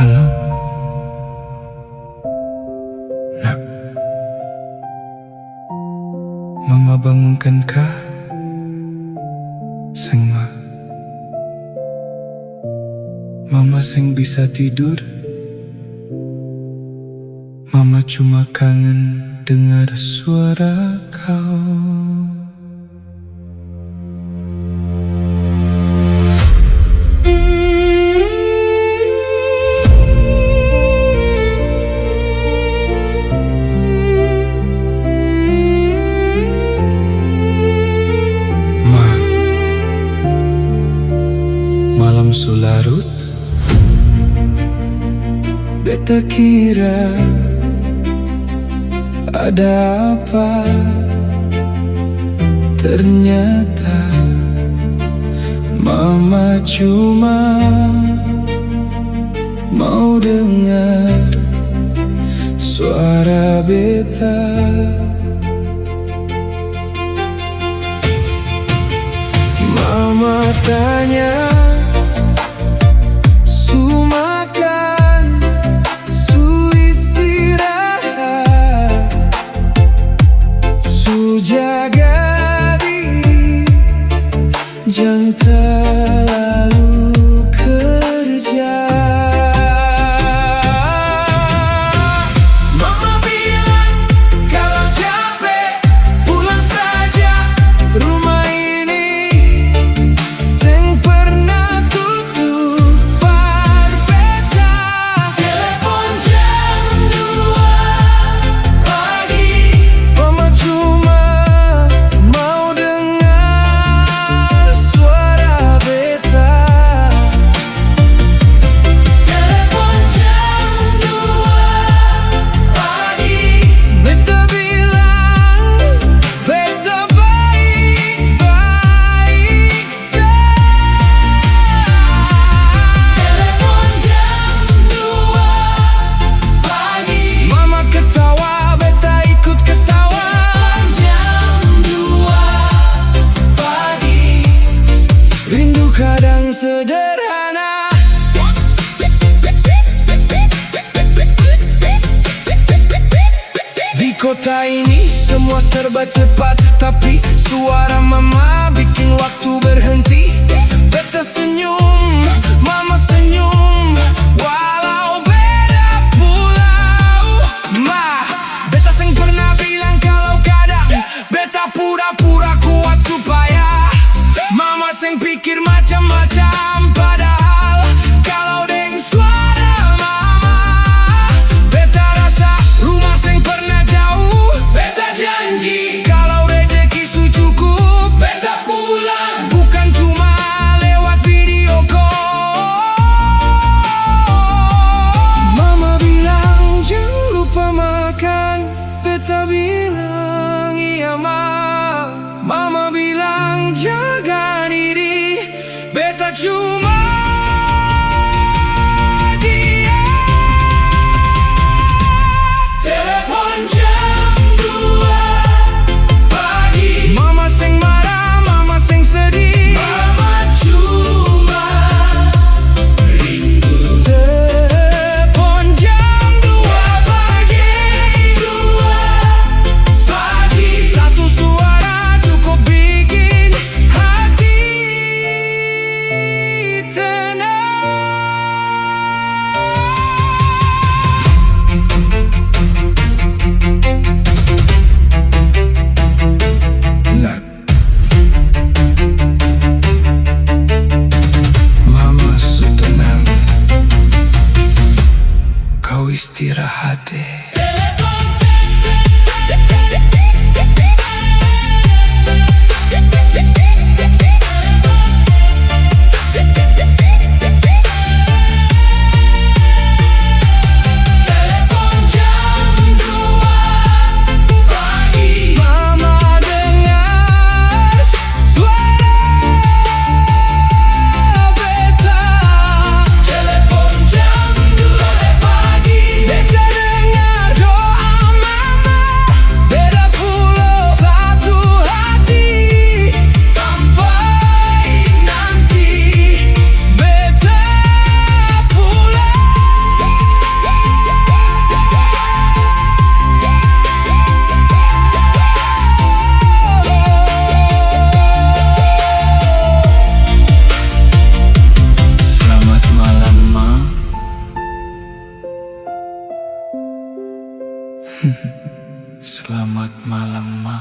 Halo, nak, mama bangunkankah sing mama sing bisa tidur? Mama cuma kangen dengar suara kau. Malam sularut, beta kira ada apa, ternyata mama cuma mau dengar suara beta. Mama tanya, su makan, su istirahat, su jaga diri, jangan terlalu kerja. Mama bilang kalau capek pulang saja, rumah ini seng pernah tutup par beta. Telepon jam 2 pagi, mama cuma mau dengar suara beta. Telepon jam 2 pagi, beta bilang beta baik-baik saja. Telepon jam 2 pagi, mama ketawa, beta ikut ketawa. Jam 2 pagi, rindu kadang sederhana. Di kota ini semua serba cepat, tapi suara mama bikin waktu berhenti. Beta senyum, mama senyum, walau beda pulau. Beta seng pernah bilang kalau kadang beta pura-pura kuat supaya mama seng pikir macam-macam. Padahal kalau deng suara mama, beta rasa rumah seng pernah jauh. Beta janji kalau rezeki su cukup, beta pulang, bukan cuma lewat video call. Mama bilang jangan lupa makan, beta bilang iya ma. Mama bilang jaga diri, beta cuma diam. Telepon jam 2 pagi, mama seng marah, mama seng sedih, mama cuma rindu. Telepon jam 2 pagi, satu suara cukup bikin hati tenang. Nak, mama su tenang, kau istirahat deh. Telepon jam 2 pagi, mama dengar suara beta. Telepon jam 2 pagi, beta dengar Selamat malam, Ma.